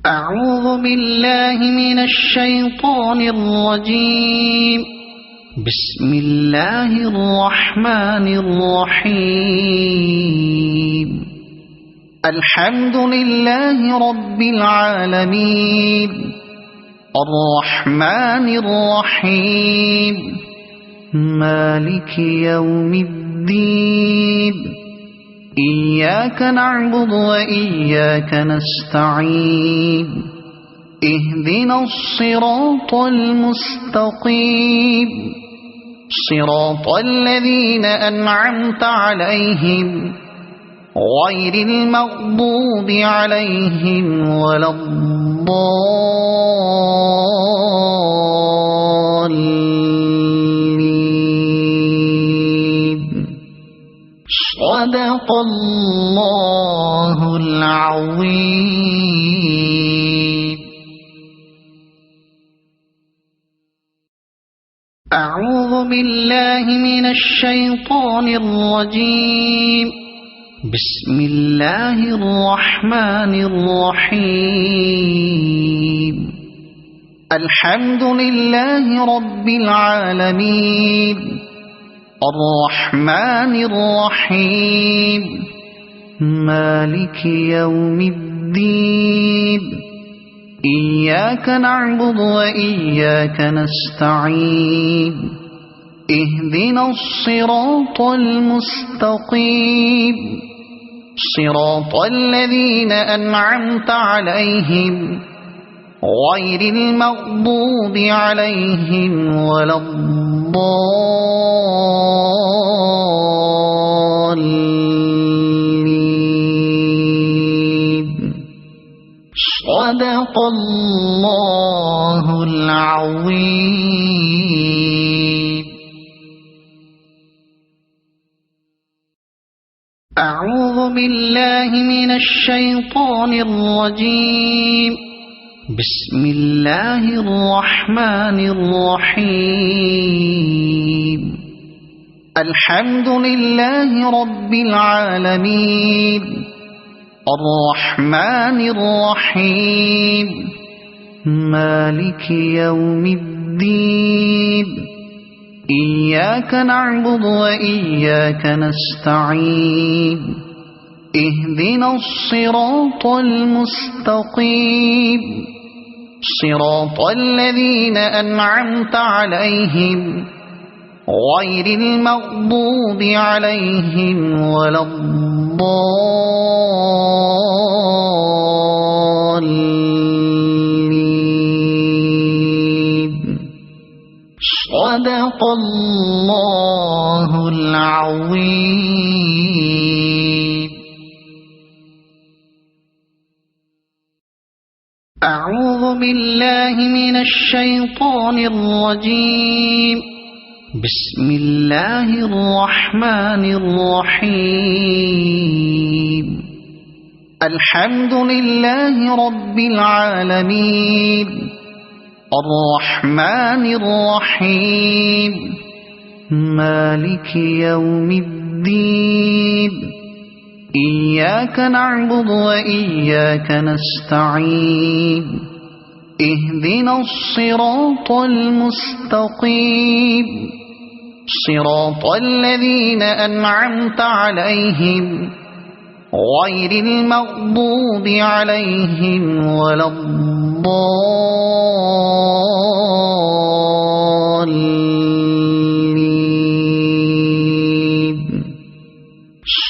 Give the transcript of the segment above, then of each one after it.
أعوذ بالله من الشيطان الرجيم. بسم الله الرحمن الرحيم. الحمد لله رب العالمين الرحمن الرحيم مالك يوم الدين. إياك نعبد وإياك نستعين. اهدنا الصراط المستقيم صراط الذين أنعمت عليهم غير المغضوب عليهم ولا الضالين. صدق الله العظيم. أعوذ بالله من الشيطان الرجيم. بسم الله الرحمن الرحيم. الحمد لله رب العالمين الرحمن الرحيم مالك يوم الدين. إياك نعبد وإياك نستعين. اهدنا الصراط المستقيم صراط الذين أنعمت عليهم غير المغضوب عليهم ولا الضالين. صدق الله العظيم. أعوذ بالله من الشيطان الرجيم. بسم الله الرحمن الرحيم. الحمد لله رب العالمين الرحمن الرحيم مالك يوم الدين. إياك نعبد وإياك نستعين. اهدنا الصراط المستقيم صراط الذين أنعمت عليهم غير المغضوب عليهم ولا الضالين. صدق الله العظيم. أعوذ بالله من الشيطان الرجيم. بسم الله الرحمن الرحيم. الحمد لله رب العالمين الرحمن الرحيم مالك يوم الدين. إياك نعبد وإياك نستعين. اهدنا الصراط المستقيم صراط الذين أنعمت عليهم غير المغضوب عليهم ولا الضالين.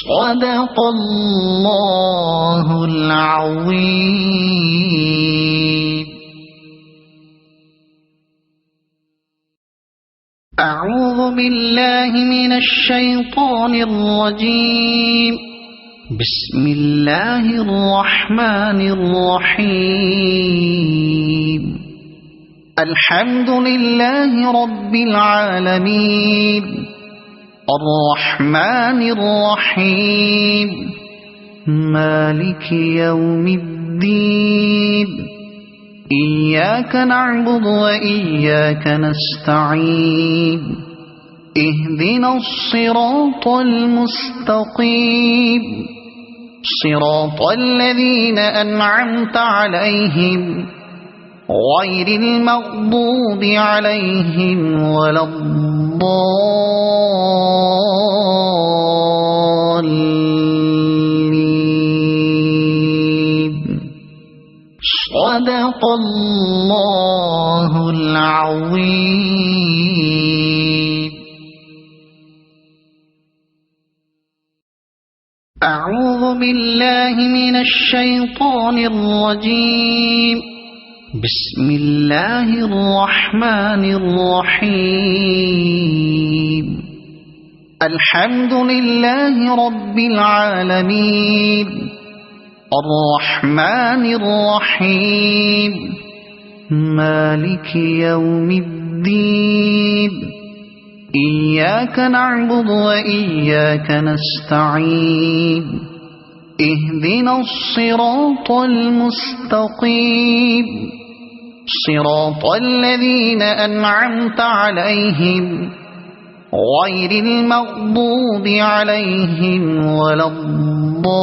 صدق الله العظيم. أعوذ بالله من الشيطان الرجيم. بسم الله الرحمن الرحيم. الحمد لله رب العالمين الرحمن الرحيم مالك يوم الدين. إياك نعبد وإياك نستعين. اهدنا الصراط المستقيم صراط الذين أنعمت عليهم غير المغضوب عليهم ولا الضالين. صدق الله العظيم. أعوذ بالله من الشيطان الرجيم. بسم الله الرحمن الرحيم. الحمد لله رب العالمين الرحمن الرحيم مالك يوم الدين إياك نعبد وإياك نستعين اهدنا الصراط المستقيم صراط الذين أنعمت عليهم غير المغضوب عليهم ولا الضالين.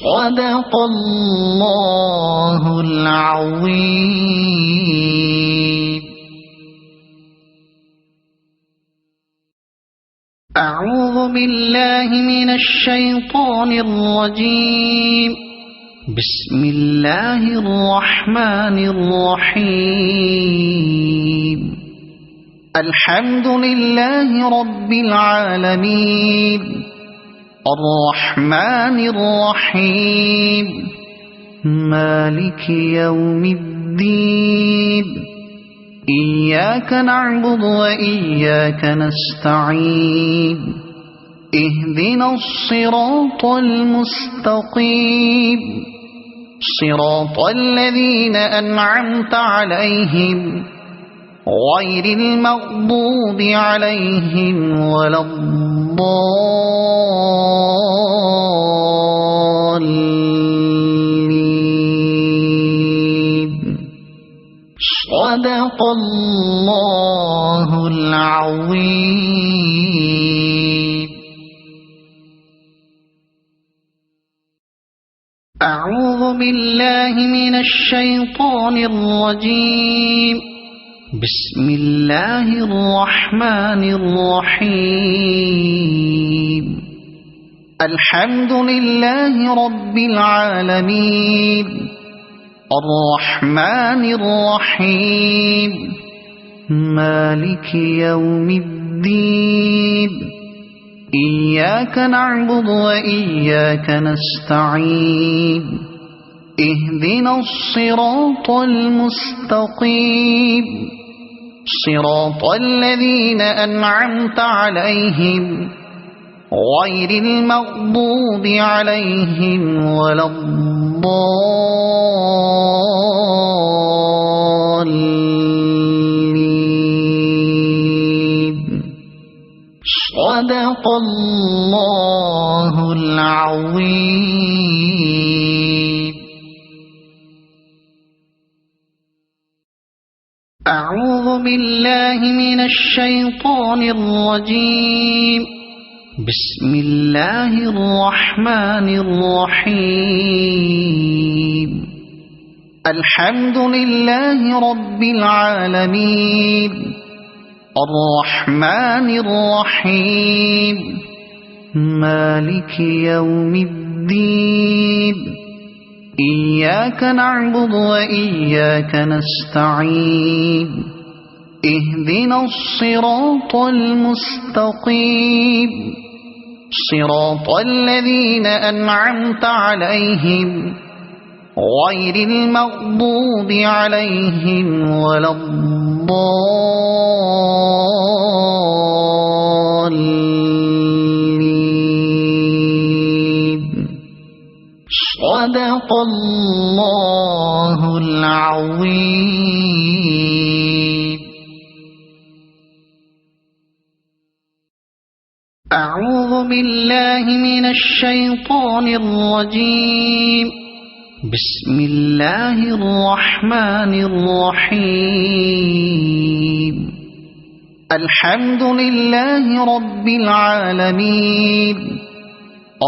صدق الله العظيم. أعوذ بالله من الشيطان الرجيم. بسم الله الرحمن الرحيم. الحمد لله رب العالمين الرحمن الرحيم مالك يوم الدين إياك نعبد وإياك نستعين اهدنا الصراط المستقيم صراط الذين أنعمت عليهم غير المغضوب عليهم ولا الضالين. صدق الله العظيم. أعوذ بالله من الشيطان الرجيم. بسم الله الرحمن الرحيم. الحمد لله رب العالمين الرحمن الرحيم مالك يوم الدين إياك نعبد وإياك نستعين اهدنا الصراط المستقيم صراط الذين أنعمت عليهم غير المغضوب عليهم ولا الضالين. صدق الله العظيم. أعوذ بالله من الشيطان الرجيم. بسم الله الرحمن الرحيم. الحمد لله رب العالمين الرحمن الرحيم مالك يوم الدين إياك نعبد وإياك نستعين اهدنا الصراط المستقيم صراط الذين أنعمت عليهم غير المغضوب عليهم ولا الضالين. صدق الله العظيم. أعوذ بالله من الشيطان الرجيم. بسم الله الرحمن الرحيم الحمد لله رب العالمين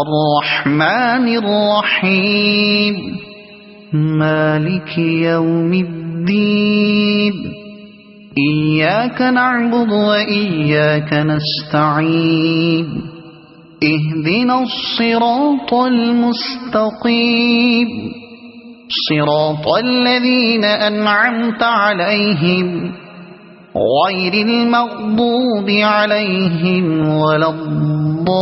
الرحمن الرحيم مالك يوم الدين إياك نعبد وإياك نستعين اهدنا الصراط المستقيم صراط الذين أنعمت عليهم غير المغضوب عليهم ولا الضالين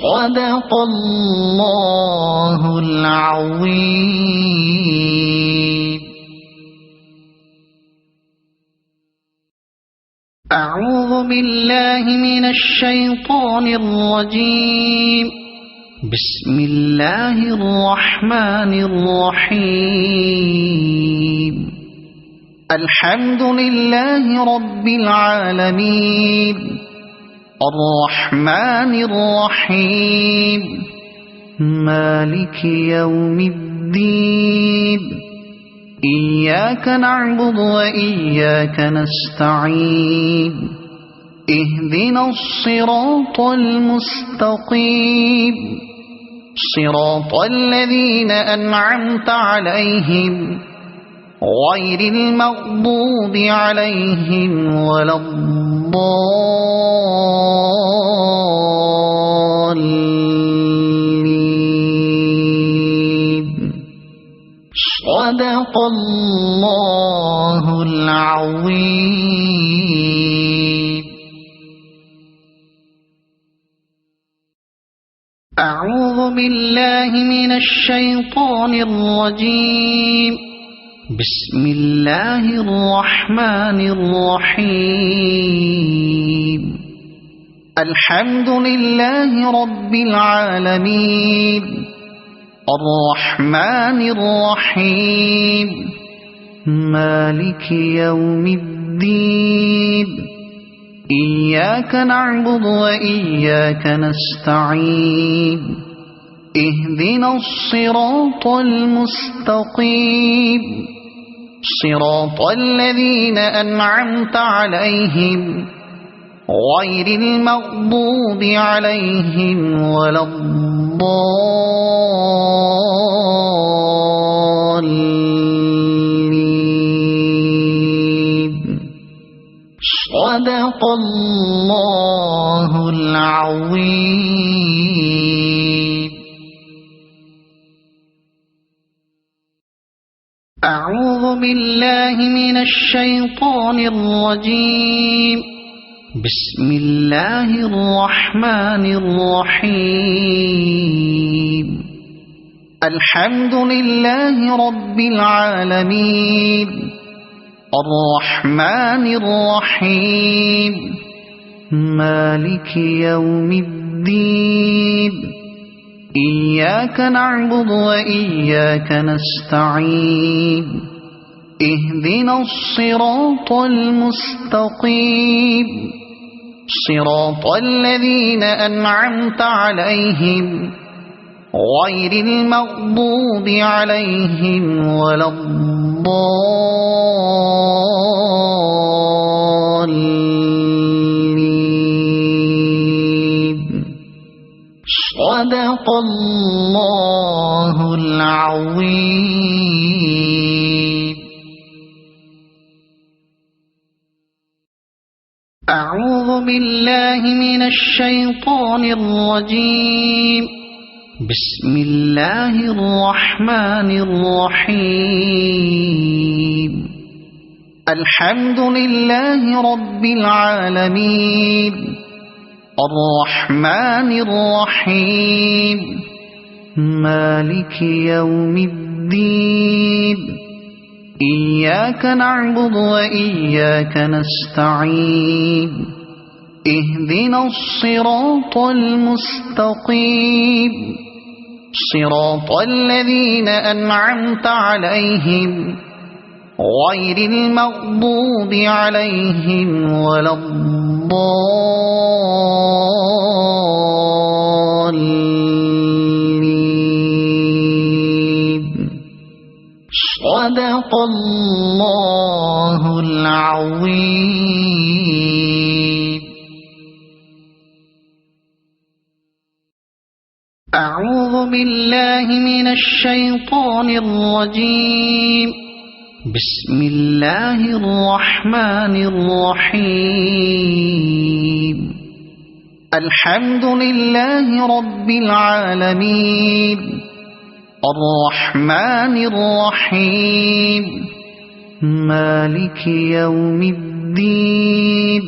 صدق الله العظيم. أعوذ بالله من الشيطان الرجيم. بسم الله الرحمن الرحيم الحمد لله رب العالمين الرحمن الرحيم مالك يوم الدين إياك نعبد وإياك نستعين اهدنا الصراط المستقيم صراط الذين أنعمت عليهم غير المغضوب عليهم ولا الضالين صدق الله العظيم. أعوذ بالله من الشيطان الرجيم. بسم الله الرحمن الرحيم الحمد لله رب العالمين الرحمن الرحيم مالك يوم الدين إياك نعبد وإياك نستعين اهدنا الصراط المستقيم صراط الذين أنعمت عليهم غير المغضوب عليهم ولا الضالين صدق الله العظيم. أعوذ بالله من الشيطان الرجيم. بسم الله الرحمن الرحيم الحمد لله رب العالمين الرحمن الرحيم مالك يوم الدين إياك نعبد وإياك نستعين اهدنا الصراط المستقيم صراط الذين أنعمت عليهم غير المغضوب عليهم ولا الضالين صدق الله العظيم. أعوذ بالله من الشيطان الرجيم. بسم الله الرحمن الرحيم الحمد لله رب العالمين الرحمن الرحيم مالك يوم الدين إياك نعبد وإياك نستعين اهدنا الصراط المستقيم صراط الذين أنعمت عليهم غير المغضوب عليهم ولا الضالين الضالين. صدق الله العظيم. أعوذ بالله من الشيطان الرجيم. بسم الله الرحمن الرحيم. الحمد لله رب العالمين الرحمن الرحيم مالك يوم الدين.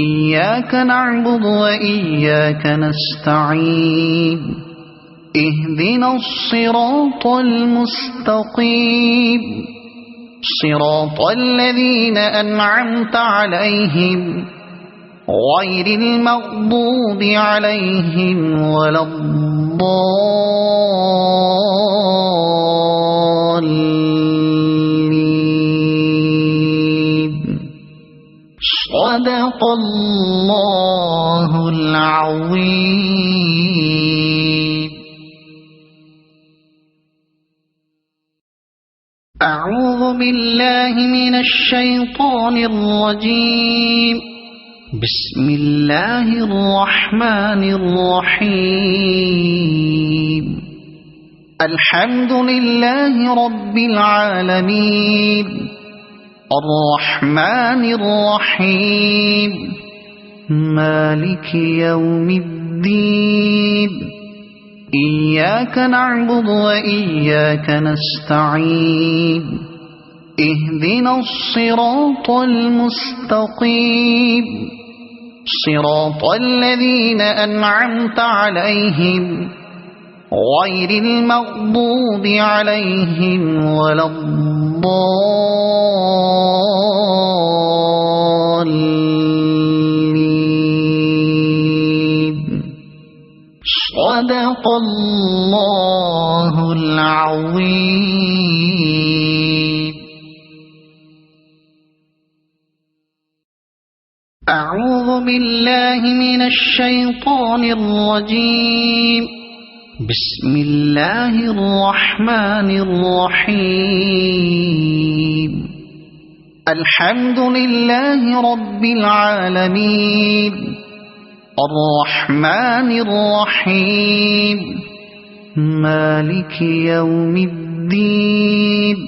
إياك نعبد وإياك نستعين. اهدنا الصراط المستقيم صراط الذين أنعمت عليهم غير المغضوب عليهم ولا الضالين. صدق الله العظيم. أعوذ بالله من الشيطان الرجيم. بسم الله الرحمن الرحيم. الحمد لله رب العالمين الرحمن الرحيم مالك يوم الدين. إياك نعبد وإياك نستعين. اهدنا الصراط المستقيم صراط الذين أنعمت عليهم غير المغضوب عليهم ولا الضالين. صدق الله العظيم. أعوذ بالله من الشيطان الرجيم. بسم الله الرحمن الرحيم. الحمد لله رب العالمين الرحمن الرحيم مالك يوم الدين.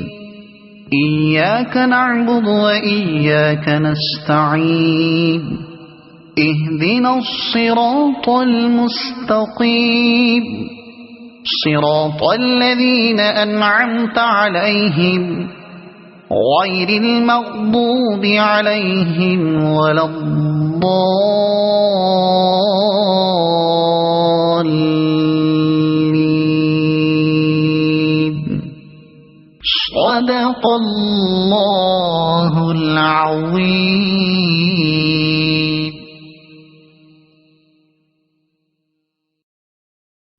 إياك نعبد وإياك نستعين. اهدنا الصراط المستقيم صراط الذين أنعمت عليهم غير المغضوب عليهم ولا الضالين. صدق الله العظيم.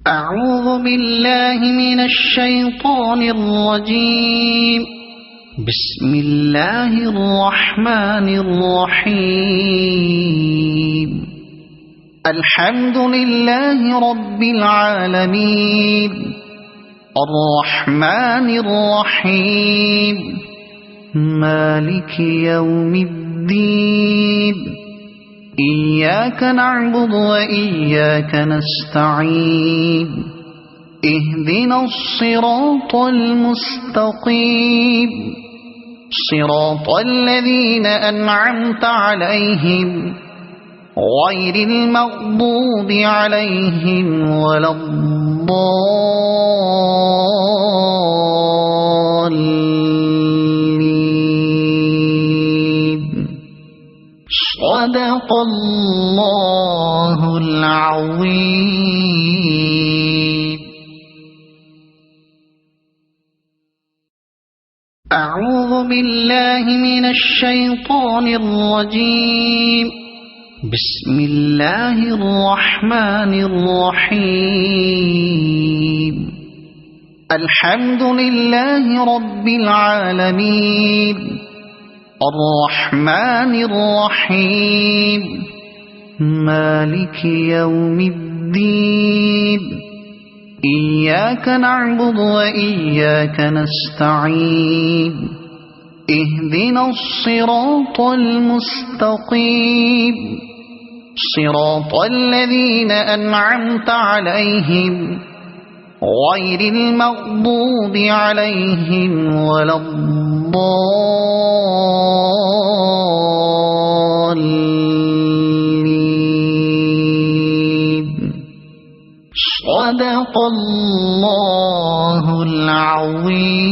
أعوذ بالله من الشيطان الرجيم. بسم الله الرحمن الرحيم. الحمد لله رب العالمين الرحمن الرحيم مالك يوم الدين. إياك نعبد وإياك نستعين. اهدنا الصراط المستقيم صراط الذين أنعمت عليهم غير المغضوب عليهم ولا الضالين. صدق الله العظيم. أعوذ بالله من الشيطان الرجيم. بسم الله الرحمن الرحيم. الحمد لله رب العالمين الرحمن الرحيم مالك يوم الدين إياك نعبد وإياك نستعين اهدنا الصراط المستقيم صراط الذين أنعمت عليهم غير المغضوب عليهم ولا الضالين. صدق الله العظيم.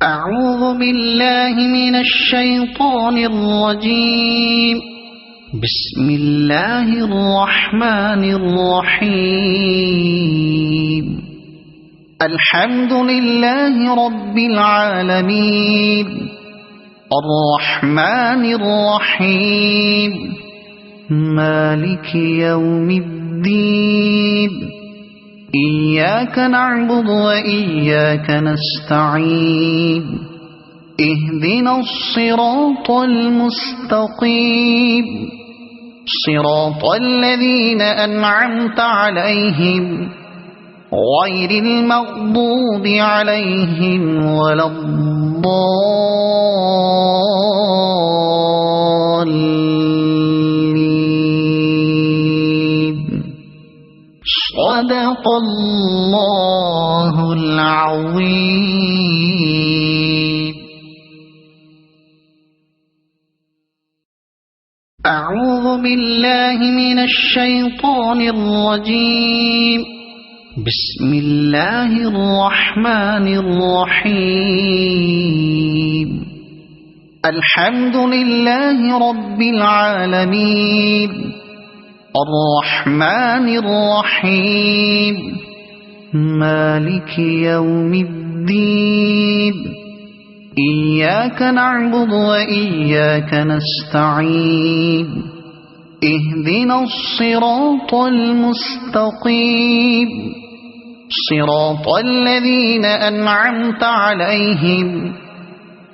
أعوذ بالله من الشيطان الرجيم. بسم الله الرحمن الرحيم. الحمد لله رب العالمين الرحمن الرحيم مالك يوم الدين إياك نعبد وإياك نستعين اهدنا الصراط المستقيم صراط الذين أنعمت عليهم غير المغضوب عليهم ولا الضالين. صدق الله العظيم. أعوذ بالله من الشيطان الرجيم. بسم الله الرحمن الرحيم. الحمد لله رب العالمين الرحمن الرحيم مالك يوم الدين إياك نعبد وإياك نستعين اهدنا الصراط المستقيم صراط الذين أنعمت عليهم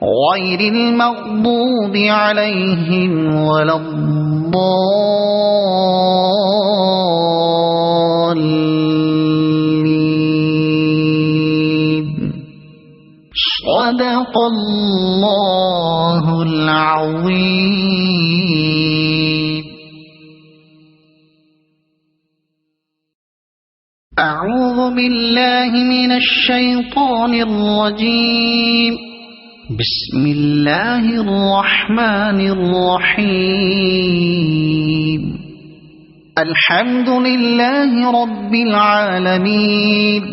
غير المغضوب عليهم ولا الضالين. صدق الله العظيم. أعوذ بالله من الشيطان الرجيم. بسم الله الرحمن الرحيم. الحمد لله رب العالمين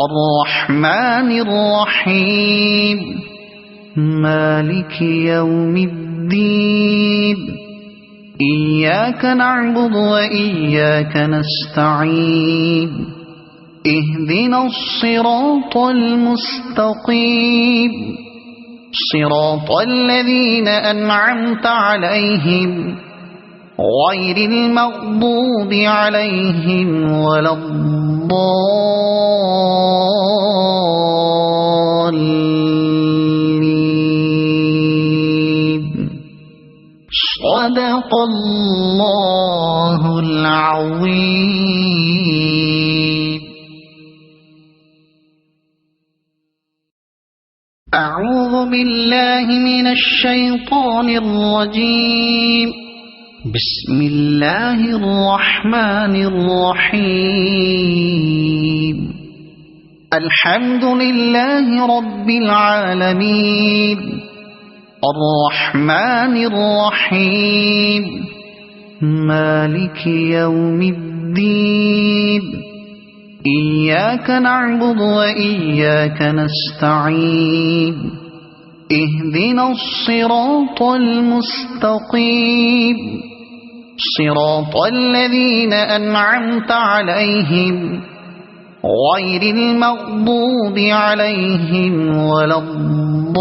الرحمن الرحيم مالك يوم الدين إياك نعبد وإياك نستعين اهدنا الصراط المستقيم صراط الذين أنعمت عليهم غير المغضوب عليهم ولا الضالين. صدق الله العظيم. أعوذ بالله من الشيطان الرجيم. بسم الله الرحمن الرحيم. الحمد لله رب العالمين الرحمن الرحيم مالك يوم الدين إياك نعبد وإياك نستعين اهدنا الصراط المستقيم صراط الذين أنعمت عليهم غير المغضوب عليهم ولا الضالين.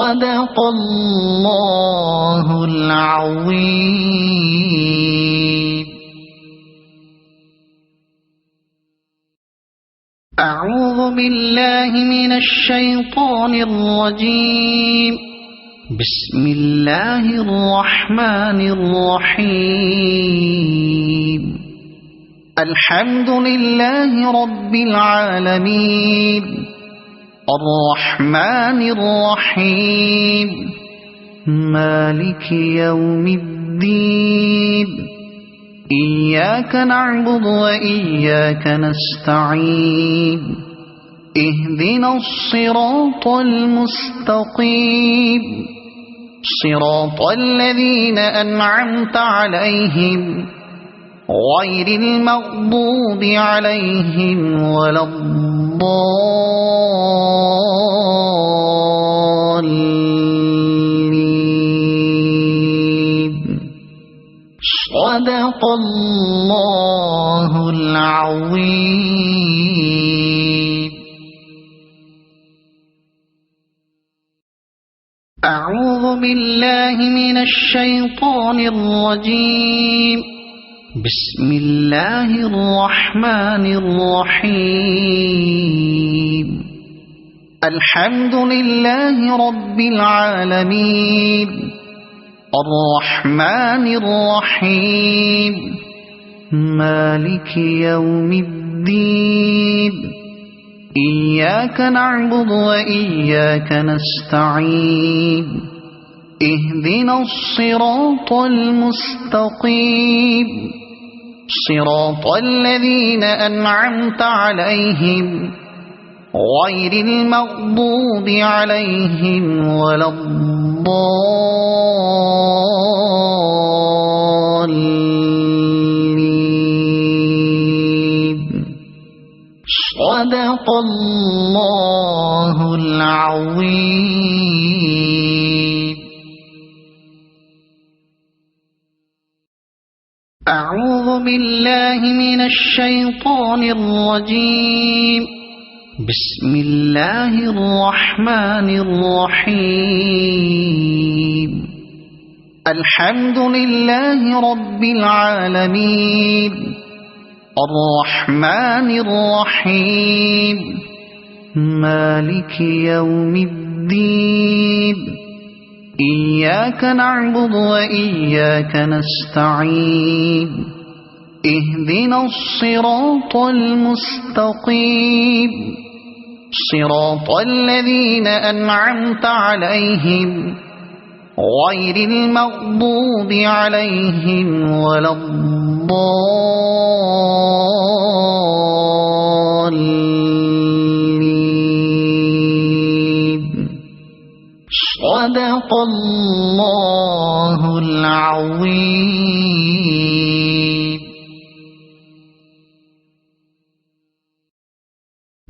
صدق الله العظيم. أعوذ بالله من الشيطان الرجيم. بسم الله الرحمن الرحيم. الحمد لله رب العالمين الرحمن الرحيم مالك يوم الدين إياك نعبد وإياك نستعين اهدنا الصراط المستقيم صراط الذين أنعمت عليهم غير المغضوب عليهم ولا الضالين. صدق الله العظيم. أعوذ بالله من الشيطان الرجيم. بسم الله الرحمن الرحيم. الحمد لله رب العالمين الرحمن الرحيم مالك يوم الدين إياك نعبد وإياك نستعين اهدنا الصراط المستقيم صراط الذين أنعمت عليهم غير المغضوب عليهم ولا الضالين. صدق الله العظيم. أعوذ بالله من الشيطان الرجيم. بسم الله الرحمن الرحيم. الحمد لله رب العالمين الرحمن الرحيم مالك يوم الدين إياك نعبد وإياك نستعين اهدنا الصراط المستقيم صراط الذين أنعمت عليهم غير المغضوب عليهم ولا الضالين. صدق الله العظيم.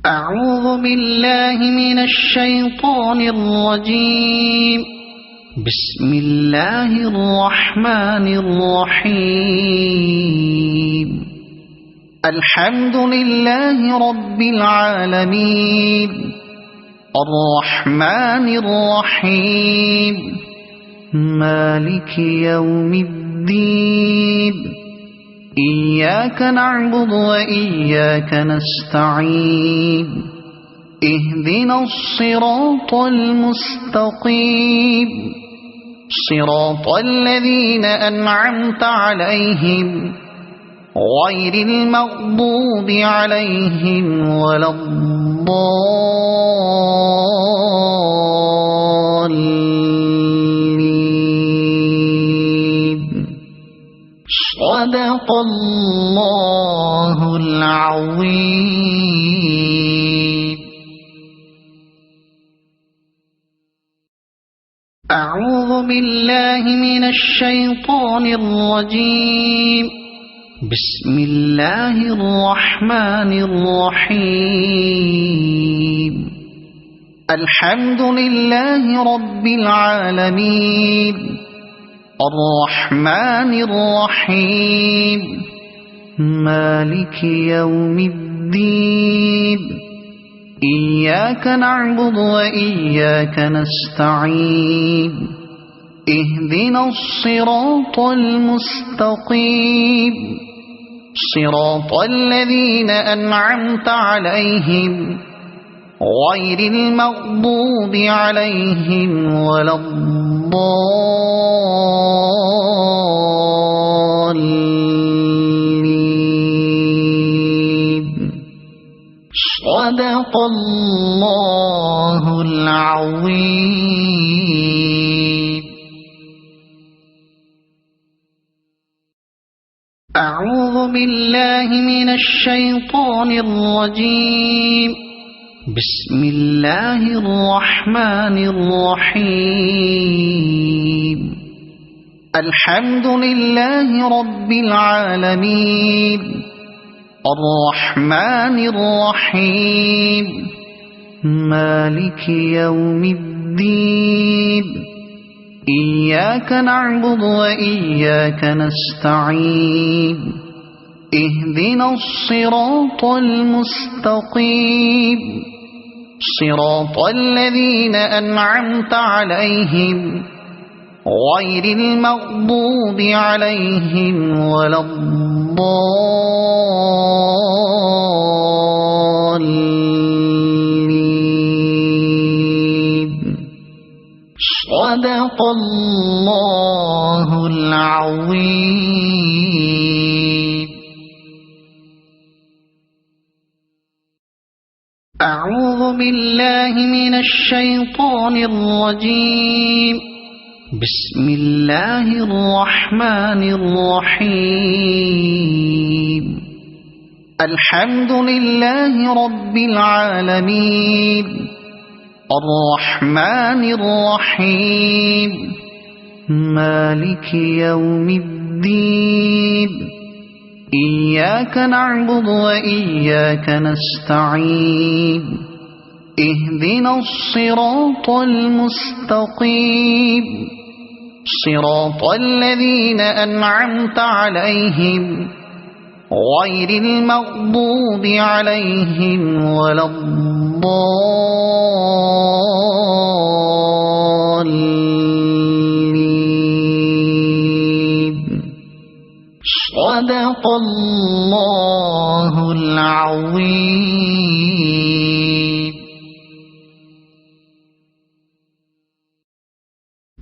أعوذ بالله من الشيطان الرجيم. بسم الله الرحمن الرحيم. الحمد لله رب العالمين الرحمن الرحيم مالك يوم الدين إياك نعبد وإياك نستعين اهدنا الصراط المستقيم صراط الذين أنعمت عليهم غير المغضوب عليهم ولا الضالين. صدق الله العظيم. أعوذ بالله من الشيطان الرجيم. بسم الله الرحمن الرحيم. الحمد لله رب العالمين الرحمن الرحيم مالك يوم الدين إياك نعبد وإياك نستعين اهدنا الصراط المستقيم صراط الذين أنعمت عليهم غير المغضوب عليهم ولا الضالين. صدق الله العظيم. أعوذ بالله من الشيطان الرجيم. بسم الله الرحمن الرحيم. الحمد لله رب العالمين الرحمن الرحيم مالك يوم الدين إياك نعبد وإياك نستعين اهدنا الصراط المستقيم صراط الذين أنعمت عليهم غير المغضوب عليهم ولا الضالين. صدق الله العظيم. أعوذ بالله من الشيطان الرجيم. بسم الله الرحمن الرحيم. الحمد لله رب العالمين الرحمن الرحيم مالك يوم الدين إياك نعبد وإياك نستعين اهدنا الصراط المستقيم صراط الذين أنعمت عليهم غير المغضوب عليهم ولا الضالين. صدق الله العظيم.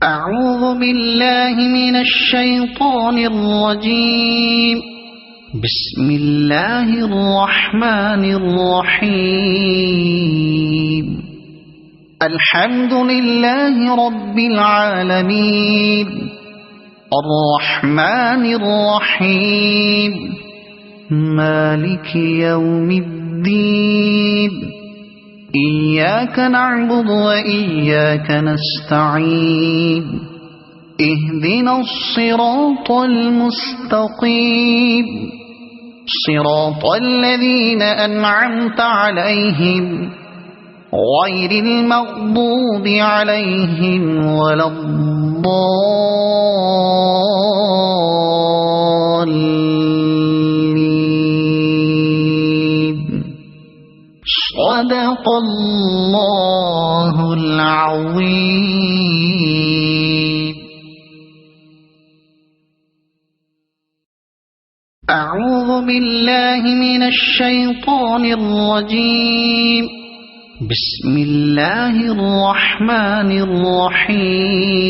أعوذ بالله من الشيطان الرجيم. بسم الله الرحمن الرحيم. الحمد لله رب العالمين الرحمن الرحيم مالك يوم الدين إياك نعبد وإياك نستعين اهدنا الصراط المستقيم صراط الذين أنعمت عليهم غير المغضوب عليهم ولا الضالين. صدق الله العظيم. أعوذ بالله من الشيطان الرجيم. بسم الله الرحمن الرحيم.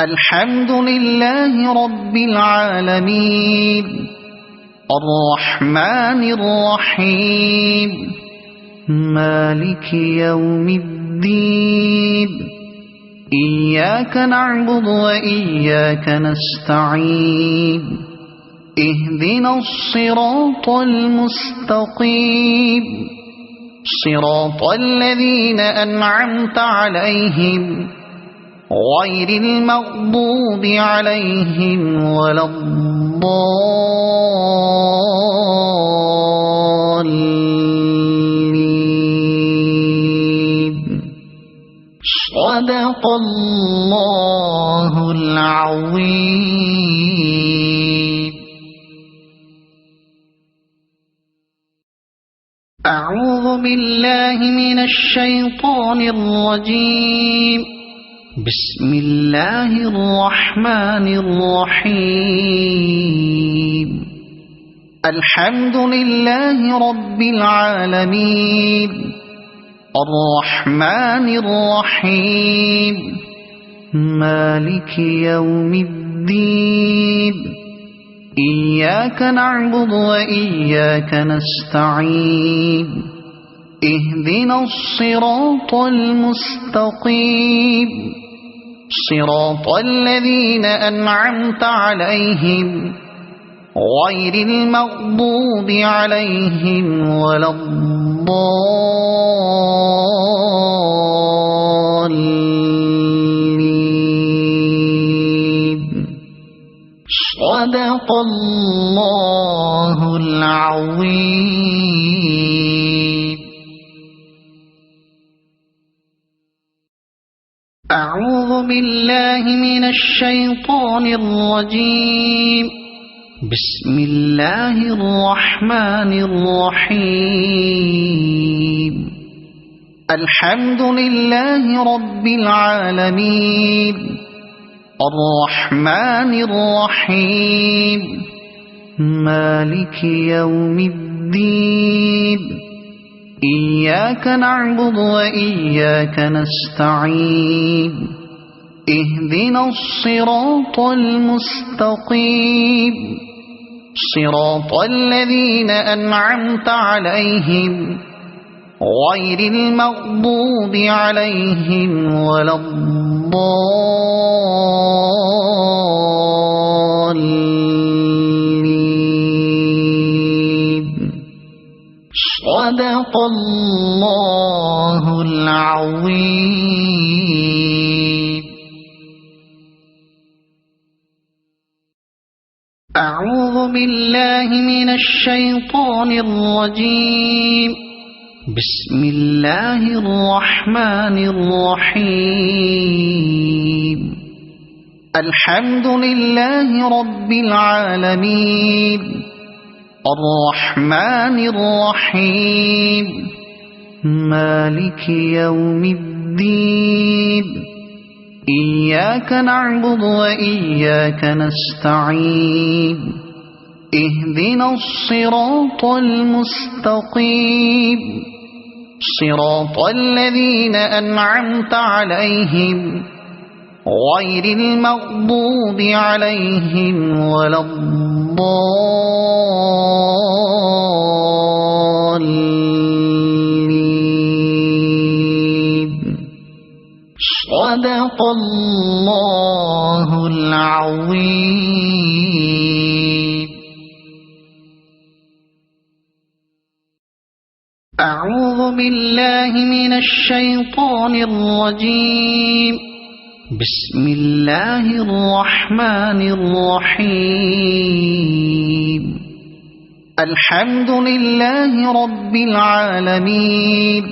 الحمد لله رب العالمين الرحمن الرحيم مالك يوم الدين إياك نعبد وإياك نستعين اهدنا الصراط المستقيم صراط الذين أنعمت عليهم غير المغضوب عليهم ولا الضالين. صدق الله العظيم. أعوذ بالله من الشيطان الرجيم. بسم الله الرحمن الرحيم. الحمد لله رب العالمين الرحمن الرحيم مالك يوم الدين إياك نعبد وإياك نستعين اهدنا الصراط المستقيم صراط الذين أنعمت عليهم غير المغضوب عليهم ولا الضالين. صدق الله العظيم. أعوذ بالله من الشيطان الرجيم. بسم الله الرحمن الرحيم. الحمد لله رب العالمين الرحمن الرحيم مالك يوم الدين إياك نعبد وإياك نستعين اهدنا الصراط المستقيم صراط الذين أنعمت عليهم غير المغضوب عليهم ولا الضالين. صدق الله العظيم. أعوذ بالله من الشيطان الرجيم. بسم الله الرحمن الرحيم. الحمد لله رب العالمين الرحمن الرحيم مالك يوم الدين إياك نعبد وإياك نستعين اهدنا الصراط المستقيم صراط الذين أنعمت عليهم غير المغضوب عليهم ولا الضالين. صدق الله العظيم. أعوذ بالله من الشيطان الرجيم. بسم الله الرحمن الرحيم. الحمد لله رب العالمين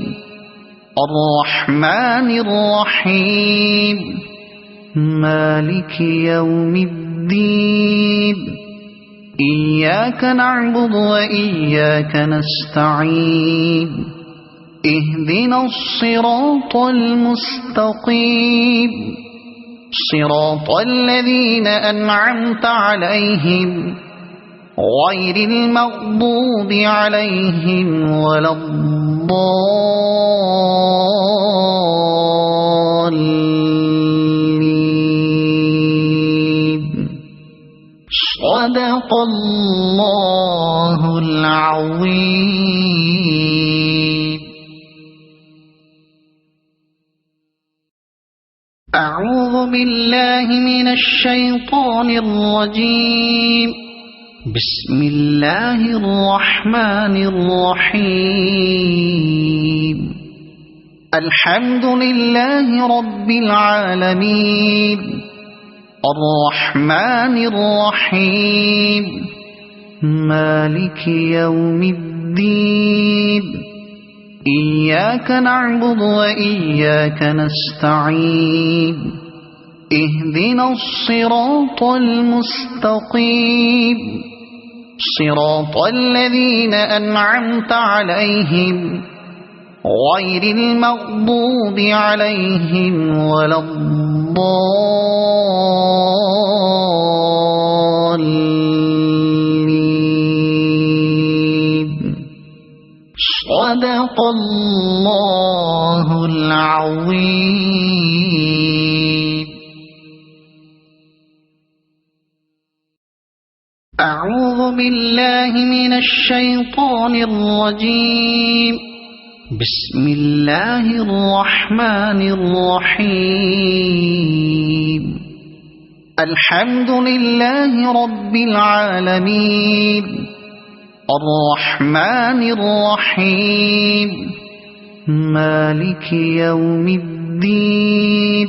الرحمن الرحيم مالك يوم الدين إياك نعبد وإياك نستعين اهدنا الصراط المستقيم صراط الذين أنعمت عليهم غير المغضوب عليهم ولا الضالين. صدق الله العظيم. أعوذ بالله من الشيطان الرجيم. بسم الله الرحمن الرحيم. الحمد لله رب العالمين الرحمن الرحيم مالك يوم الدين إياك نعبد وإياك نستعين اهدنا الصراط المستقيم صراط الذين أنعمت عليهم غير المغضوب عليهم ولا الضالين. صدق الله العظيم. أعوذ بالله من الشيطان الرجيم. بسم الله الرحمن الرحيم. الحمد لله رب العالمين الرحمن الرحيم مالك يوم الدين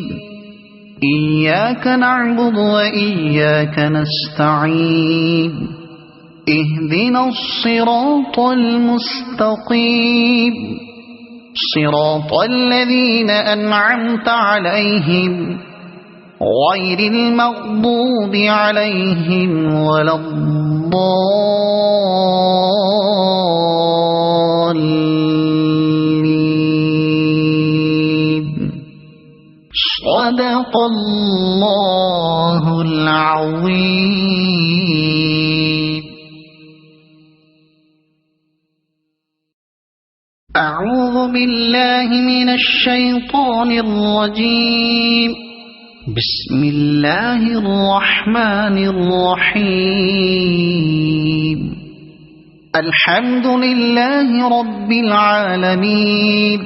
إياك نعبد وإياك نستعين اهدنا الصراط المستقيم صراط الذين أنعمت عليهم غير المغضوب عليهم ولا الضالين. صدق الله العظيم. أعوذ بالله من الشيطان الرجيم. بسم الله الرحمن الرحيم. الحمد لله رب العالمين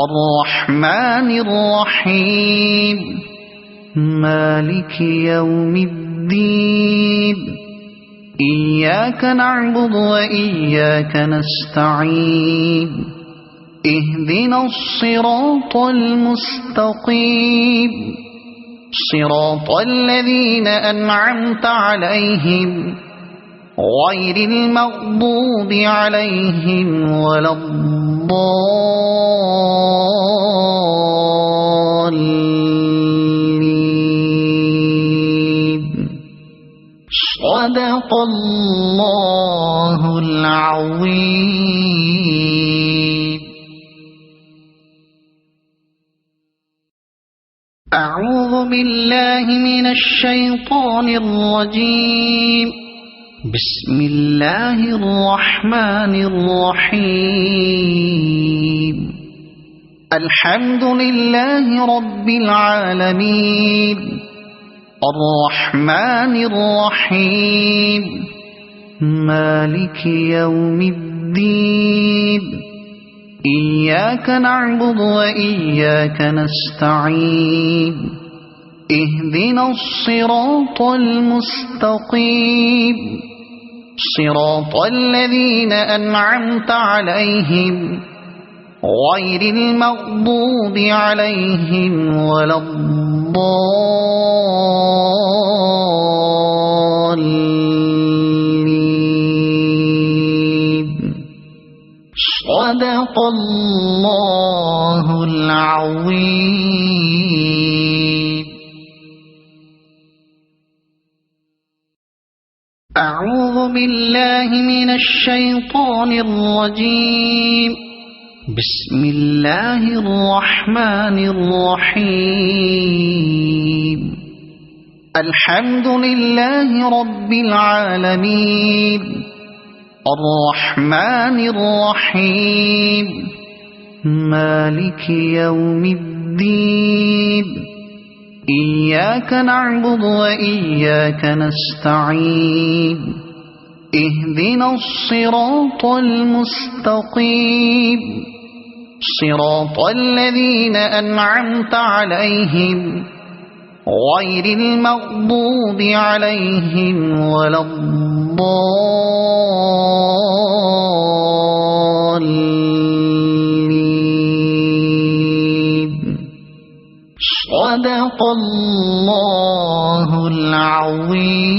الرحمن الرحيم مالك يوم الدين إياك نعبد وإياك نستعين اهدنا الصراط المستقيم صراط الذين أنعمت عليهم غير المغضوب عليهم ولا الضالين. صدق الله العظيم. أعوذ بالله من الشيطان الرجيم. بسم الله الرحمن الرحيم. الحمد لله رب العالمين الرحمن الرحيم مالك يوم الدين إياك نعبد وإياك نستعين اهدنا الصراط المستقيم صراط الذين أنعمت عليهم غير المغضوب عليهم ولا الضالين. صدق الله العظيم. أعوذ بالله من الشيطان الرجيم. بسم الله الرحمن الرحيم. الحمد لله رب العالمين الرحمن الرحيم مالك يوم الدين إياك نعبد وإياك نستعين اهدنا الصراط المستقيم صراط الذين أنعمت عليهم غير المغضوب عليهم ولا الضالين. صدق الله العظيم.